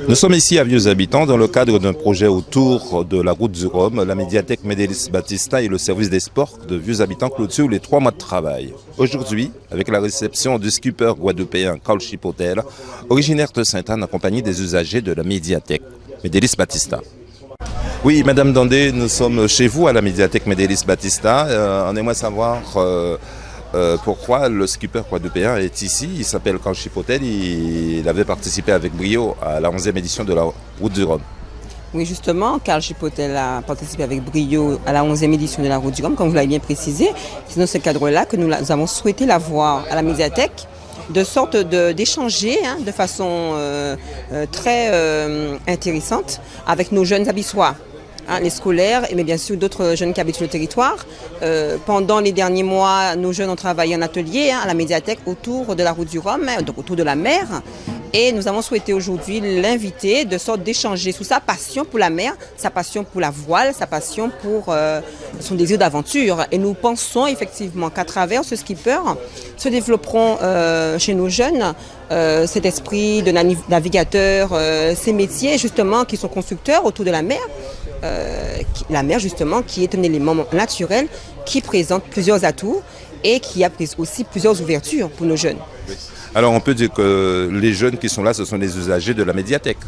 Nous sommes ici à Vieux Habitants dans le cadre d'un projet autour de la route du Rhum. La médiathèque Medellín Batista et le service des sports de Vieux Habitants clôturent les 3 mois de travail. Aujourd'hui, avec la réception du skipper guadeloupéen Carl Chipotel, originaire de Sainte-Anne, accompagné des usagers de la médiathèque Medellín Batista. Oui, Madame Dandé, nous sommes chez vous à la médiathèque Medellín Batista. On aimerait savoir pourquoi le skipper guadeloupéen est ici. Il s'appelle Carl Chipotel. Il avait participé avec brio à la 11e édition de la Route du Rhum. Oui, justement, Carl Chipotel a participé avec brio à la 11e édition de la Route du Rhum, comme vous l'avez bien précisé. C'est dans ce cadre-là que nous avons souhaité la voir à la médiathèque, de sorte d'échanger de façon très intéressante avec nos jeunes abyssois. Les scolaires, mais bien sûr d'autres jeunes qui habitent sur le territoire. Pendant les derniers mois, nos jeunes ont travaillé en atelier à la médiathèque autour de la route du Rhum, donc autour de la mer. Et nous avons souhaité aujourd'hui l'inviter de sorte d'échanger sur sa passion pour la mer, sa passion pour la voile, sa passion pour son désir d'aventure. Et nous pensons effectivement qu'à travers ce skipper, se développeront chez nos jeunes cet esprit de navigateur, ces métiers justement qui sont constructeurs autour de la mer. La mer justement qui est un élément naturel qui présente plusieurs atouts et qui a aussi plusieurs ouvertures pour nos jeunes. Alors on peut dire que les jeunes qui sont là, ce sont les usagers de la médiathèque.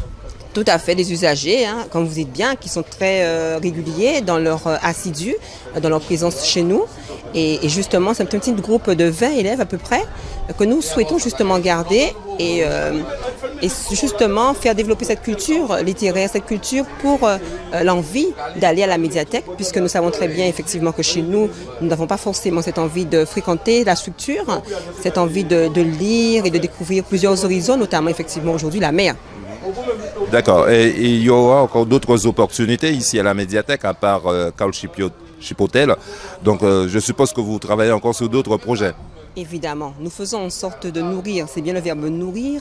Tout à fait, des usagers, comme vous dites bien, qui sont très réguliers dans leur assidu, dans leur présence chez nous. Et justement, c'est un petit groupe de 20 élèves à peu près que nous souhaitons justement garder et justement faire développer cette culture littéraire, cette culture pour l'envie d'aller à la médiathèque, puisque nous savons très bien effectivement que chez nous, nous n'avons pas forcément cette envie de fréquenter la structure, cette envie de lire et de découvrir plusieurs horizons, notamment effectivement aujourd'hui la mer. D'accord. Et il y aura encore d'autres opportunités ici à la médiathèque, à part Carl Chipotel. Donc je suppose que vous travaillez encore sur d'autres projets. Évidemment, nous faisons en sorte de nourrir, c'est bien le verbe nourrir,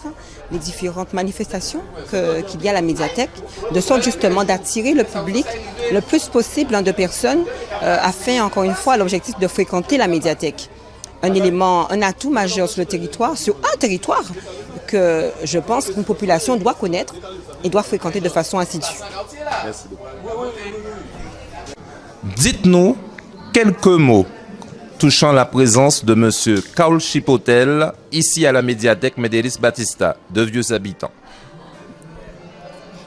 les différentes manifestations qu'il y a à la médiathèque, de sorte justement d'attirer le public le plus possible de personnes afin, encore une fois, l'objectif de fréquenter la médiathèque. Un élément, un atout majeur sur un territoire que je pense qu'une population doit connaître et doit fréquenter de façon assidue. Merci beaucoup. Dites-nous quelques mots touchant la présence de M. Carl Chipotel ici à la médiathèque Medellín Batista de Vieux Habitants.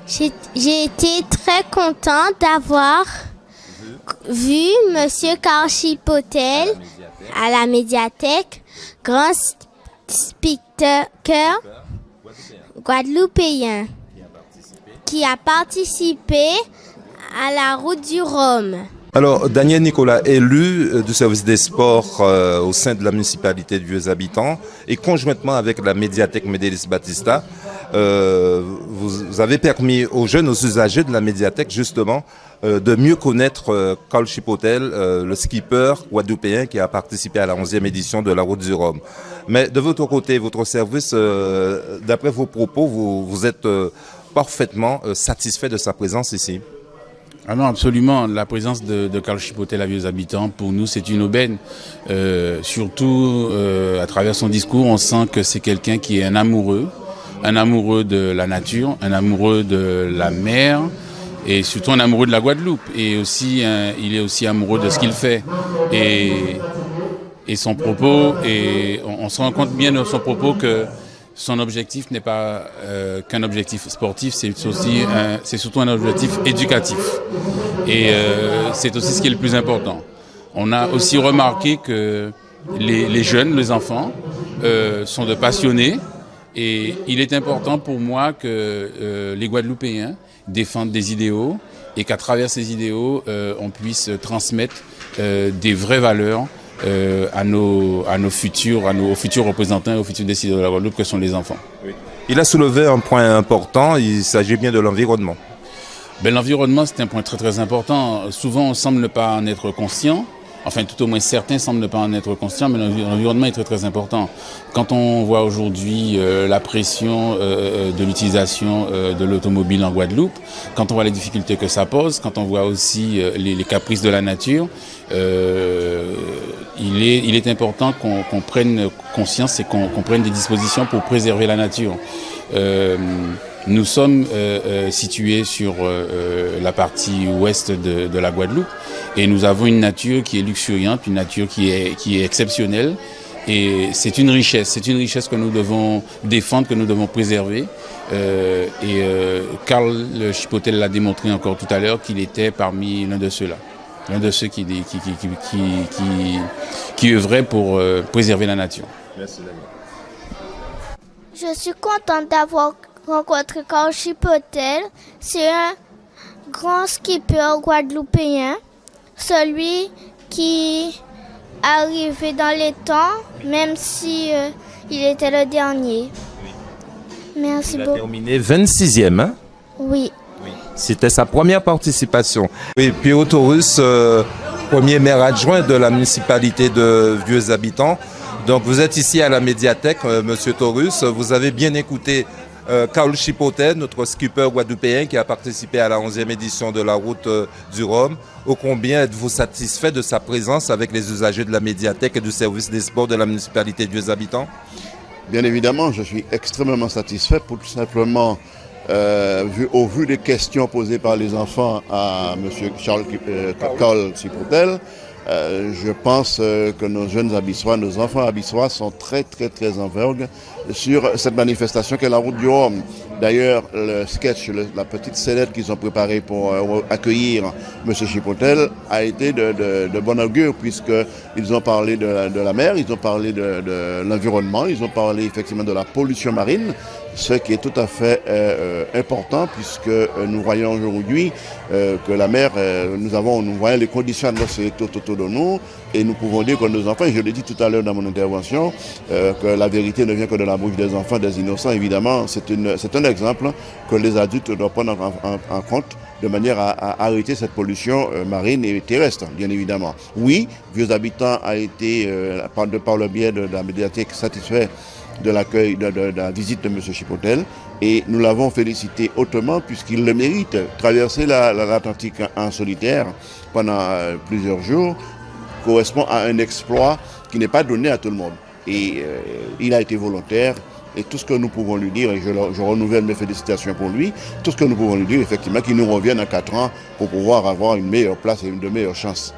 J'ai été très contente d'avoir vu M. Carl Chipotel à la médiathèque, grand speaker guadeloupéen qui a participé à la route du Rhum. Alors, Daniel Nicolas, élu du service des sports au sein de la municipalité de Vieux Habitants et conjointement avec la médiathèque Medellín Batista, vous avez permis aux jeunes, aux usagers de la médiathèque justement de mieux connaître Carl Chipotel, le skipper guadeloupéen qui a participé à la 11e édition de la Route du Rhum. Mais de votre côté, votre service, d'après vos propos, vous êtes parfaitement satisfait de sa présence ici? Ah non, absolument. La présence de Carl Chipotel à Vieux Habitants, pour nous, c'est une aubaine. Surtout, à travers son discours, on sent que c'est quelqu'un qui est un amoureux de la nature, un amoureux de la mer, et surtout un amoureux de la Guadeloupe. Et aussi, il est aussi amoureux de ce qu'il fait. Et son propos, et on se rend compte bien de son propos que son objectif n'est pas qu'un objectif sportif, c'est surtout un objectif éducatif. Et c'est aussi ce qui est le plus important. On a aussi remarqué que les jeunes, les enfants, sont de passionnés. Et il est important pour moi que les Guadeloupéens défendent des idéaux et qu'à travers ces idéaux, on puisse transmettre des vraies valeurs aux futurs représentants et aux futurs décideurs de la Guadeloupe que sont les enfants. Oui. Il a soulevé un point important, il s'agit bien de l'environnement. L'environnement, c'est un point très très important. Souvent, on semble ne pas en être conscient. Enfin, tout au moins certains semblent ne pas en être conscients, mais l'environnement est très très important. Quand on voit aujourd'hui la pression de l'utilisation de l'automobile en Guadeloupe, quand on voit les difficultés que ça pose, quand on voit aussi les caprices de la nature, il est important qu'on prenne conscience et qu'on prenne des dispositions pour préserver la nature. Nous sommes situés sur la partie ouest de la Guadeloupe et nous avons une nature qui est luxuriante, une nature qui est exceptionnelle. Et c'est une richesse que nous devons défendre, que nous devons préserver. Karl Chipotel l'a démontré encore tout à l'heure qu'il était parmi l'un de ceux-là, l'un de ceux qui œuvrait pour préserver la nature. Merci, Je suis contente d'avoir rencontré Karl Chipotel. C'est un grand skipper guadeloupéen, celui qui arrivé dans les temps, même si il était le dernier. Merci beaucoup. Il a terminé 26e, hein? Oui. C'était sa première participation. Oui, Pio Taurus, premier maire adjoint de la municipalité de Vieux Habitants. Donc vous êtes ici à la médiathèque, Monsieur Taurus. Vous avez bien écouté Karl Chipotel, notre skipper guadeloupéen qui a participé à la 11e édition de la route du Rhum. Ô combien êtes-vous satisfait de sa présence avec les usagers de la médiathèque et du service des sports de la municipalité de Vieux Habitants? Bien évidemment, je suis extrêmement satisfait pour tout simplement, au vu des questions posées par les enfants à M. Karl Chipotel. Je pense que nos jeunes abyssois, nos enfants abyssois sont très en vogue sur cette manifestation qu'est la route du Rhum. D'ailleurs, le sketch, la petite scénette qu'ils ont préparée pour accueillir M. Chipotel a été de bon augure puisqu'ils ont parlé de la mer, ils ont parlé de l'environnement, ils ont parlé effectivement de la pollution marine, ce qui est tout à fait important puisque nous voyons aujourd'hui que la mer, nous voyons les conditions atmosphériques tout autour de nous et nous pouvons dire que nos enfants, et je l'ai dit tout à l'heure dans mon intervention, que la vérité ne vient que de la bouche des enfants, des innocents. Évidemment, c'est un exemple que les adultes doivent prendre en compte de manière à arrêter cette pollution marine et terrestre, bien évidemment. Oui, Vieux Habitants a été, par le biais de la médiathèque, satisfait de l'accueil, de la visite de M. Chipotel et nous l'avons félicité hautement puisqu'il le mérite. Traverser l'Atlantique en solitaire pendant plusieurs jours correspond à un exploit qui n'est pas donné à tout le monde. Et il a été volontaire et tout ce que nous pouvons lui dire, et je renouvelle mes félicitations pour lui, tout ce que nous pouvons lui dire, effectivement, qu'il nous revienne en 4 ans pour pouvoir avoir une meilleure place et de meilleures chances.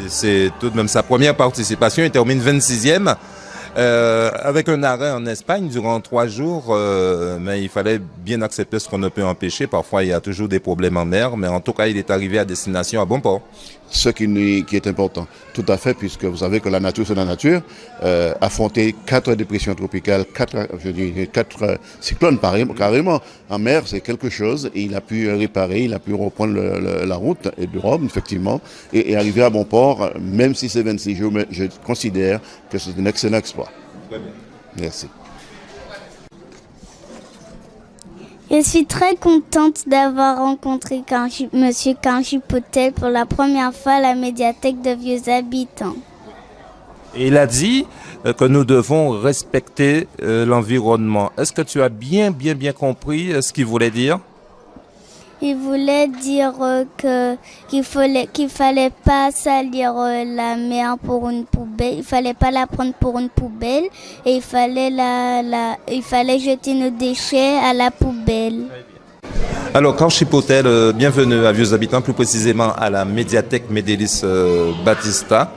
C'est tout de même sa première participation, il termine 26e. Avec un arrêt en Espagne durant 3 jours, mais il fallait bien accepter ce qu'on ne peut empêcher. Parfois, il y a toujours des problèmes en mer, mais en tout cas, il est arrivé à destination à bon port. Ce qui est important, tout à fait, puisque vous savez que la nature, c'est la nature. Affronter 4 dépressions tropicales, 4 cyclones carrément en mer, c'est quelque chose. Et il a pu réparer, il a pu reprendre la route du Rhum, effectivement, et arriver à bon port, même si c'est 26 jours, mais je considère que c'est un excellent exploit. Très bien. Merci. Je suis très contente d'avoir rencontré M. Karl Chipotel pour la première fois à la médiathèque de Vieux Habitants. Et il a dit que nous devons respecter l'environnement. Est-ce que tu as bien compris ce qu'il voulait dire? Il voulait dire qu'il fallait pas salir la mer pour une poubelle, il fallait pas la prendre pour une poubelle et il fallait jeter nos déchets à la poubelle. Alors, Karl Chipotel, bienvenue à Vieux Habitants, plus précisément à la médiathèque Medellín Batista.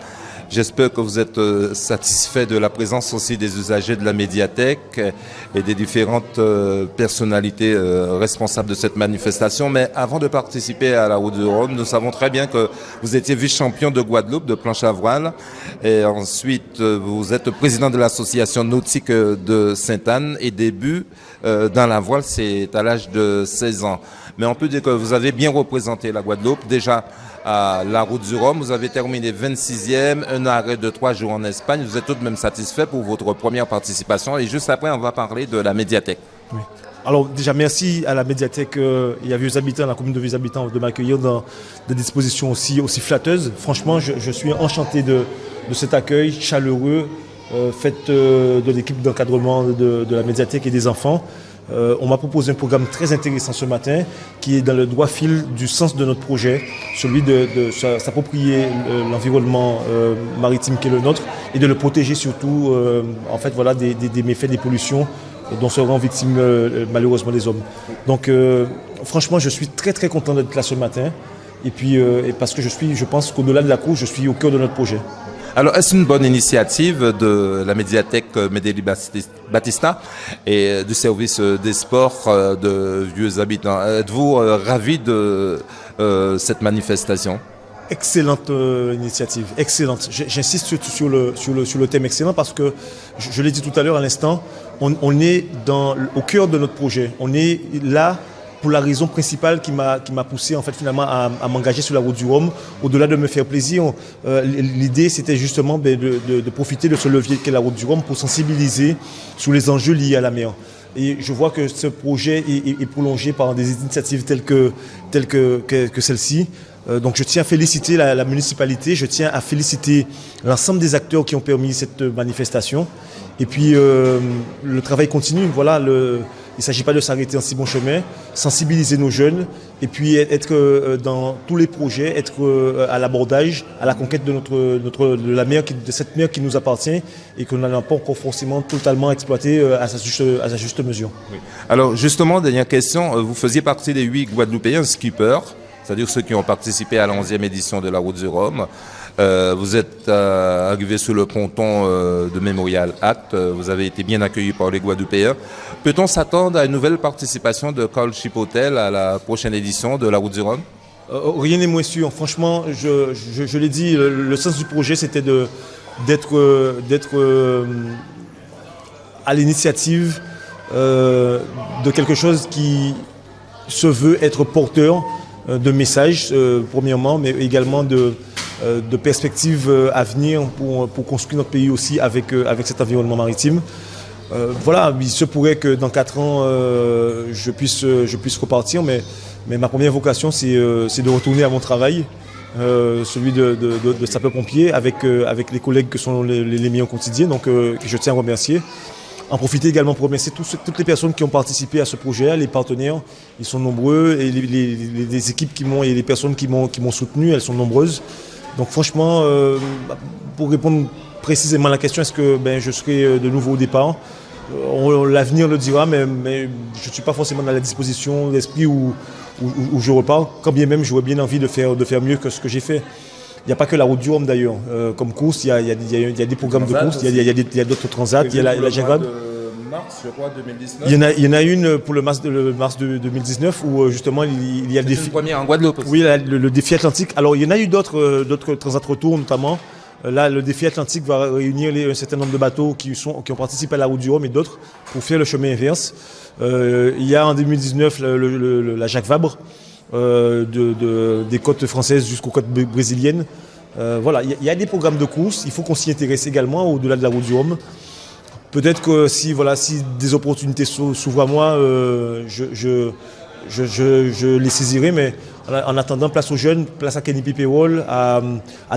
J'espère que vous êtes satisfait de la présence aussi des usagers de la médiathèque et des différentes personnalités responsables de cette manifestation. Mais avant de participer à la route du Rhum, nous savons très bien que vous étiez vice-champion de Guadeloupe, de planche à voile. Et ensuite, vous êtes président de l'association nautique de Sainte-Anne et début dans la voile, c'est à l'âge de 16 ans. Mais on peut dire que vous avez bien représenté la Guadeloupe. Déjà, à la route du Rhum, vous avez terminé 26e, un arrêt de 3 jours en Espagne. Vous êtes tout de même satisfait pour votre première participation. Et juste après, on va parler de la médiathèque. Oui. Alors déjà, merci à la médiathèque et à Vieux Habitants, à la commune de Vieux Habitants, de m'accueillir dans des dispositions aussi flatteuses. Franchement, je suis enchanté de cet accueil chaleureux fait de l'équipe d'encadrement de la médiathèque et des enfants. On m'a proposé un programme très intéressant ce matin qui est dans le droit fil du sens de notre projet, celui de s'approprier l'environnement maritime qui est le nôtre et de le protéger surtout des méfaits des pollutions dont seront victimes malheureusement les hommes. Donc franchement, je suis très très content d'être là ce matin. Et puis, parce que je pense qu'au-delà de la cour, je suis au cœur de notre projet. Alors, est-ce une bonne initiative de la médiathèque Medellín Batista et du service des sports de Vieux Habitants? Êtes-vous ravi de cette manifestation? Excellente initiative, excellente. J'insiste sur le thème excellent parce que, je l'ai dit tout à l'heure à l'instant, on est au cœur de notre projet. On est là pour la raison principale qui m'a poussé en fait finalement à m'engager sur la route du Rhum. Au-delà de me faire plaisir, l'idée c'était justement de profiter de ce levier qu'est la route du Rhum pour sensibiliser sur les enjeux liés à la mer. Et je vois que ce projet est prolongé par des initiatives telles que celle-ci. Donc je tiens à féliciter la municipalité, je tiens à féliciter l'ensemble des acteurs qui ont permis cette manifestation. Et puis le travail continue. Voilà, il ne s'agit pas de s'arrêter en si bon chemin, sensibiliser nos jeunes et puis être dans tous les projets, être à l'abordage, à la conquête de la mer, de cette mer qui nous appartient et que nous n'avons pas encore forcément totalement exploité à sa juste mesure. Oui. Alors justement, dernière question, vous faisiez partie des 8 Guadeloupéens skippers, c'est-à-dire ceux qui ont participé à la 11e édition de la Route du Rhum. Vous êtes arrivé sur le ponton de Memorial Act, vous avez été bien accueilli par les Guadeloupéens. Peut-on s'attendre à une nouvelle participation de Carl Chipotel à la prochaine édition de la Route du Rhum? Rien n'est moins sûr. Franchement, je l'ai dit, le sens du projet c'était d'être à l'initiative de quelque chose qui se veut être porteur de messages, premièrement, mais également de perspectives à venir pour construire notre pays aussi avec cet environnement maritime. Voilà, il se pourrait que dans 4 ans, je puisse repartir, mais ma première vocation, c'est de retourner à mon travail, celui de sapeur-pompier, avec les collègues que sont les miens au quotidien, donc je tiens à remercier. En profiter également pour remercier toutes les personnes qui ont participé à ce projet, les partenaires, ils sont nombreux, et les équipes et les personnes qui m'ont soutenu, elles sont nombreuses. Donc franchement, pour répondre précisément à la question, est-ce que je serai de nouveau au départ? L'avenir le dira, mais je ne suis pas forcément dans la disposition d'esprit où je repars, quand bien même j'aurais bien envie de faire mieux que ce que j'ai fait. Il n'y a pas que la Route du Rhum d'ailleurs, comme course, il y a des programmes de course, il y a d'autres transats, il y a la Jacques-Vabre. Mars, je crois, 2019. Il y en a une pour le mars de 2019 où justement il y a le défi. C'est une première en Guadeloupe aussi. Oui, le défi Atlantique. Alors il y en a eu d'autres transats retour notamment. Là, le défi Atlantique va réunir un certain nombre de bateaux qui ont participé à la Route du Rhum et d'autres pour faire le chemin inverse. Il y a en 2019 la Jacques Vabre. Des côtes françaises jusqu'aux côtes brésiliennes. Voilà, il y a des programmes de course, il faut qu'on s'y intéresse également au-delà de la Route du Rhum. Peut-être que si des opportunités s'ouvrent à moi, je les saisirai, mais en attendant, place aux jeunes, place à Kenny Pipewol, à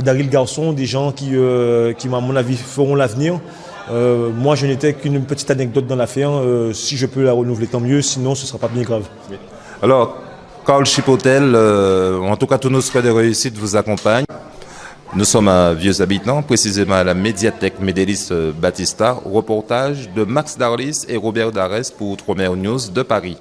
Daryl Garçon, des gens qui, à mon avis, feront l'avenir. Moi, je n'étais qu'une petite anecdote dans l'affaire. Si je peux la renouveler, tant mieux, sinon ce ne sera pas bien grave. Oui. Alors, Carl Chipotel, en tout cas tous nos souhaits de réussite vous accompagnent. Nous sommes à Vieux Habitants, précisément à la médiathèque Medellín Batista, reportage de Max Darlis et Robert Darès pour Outre-mer News de Paris.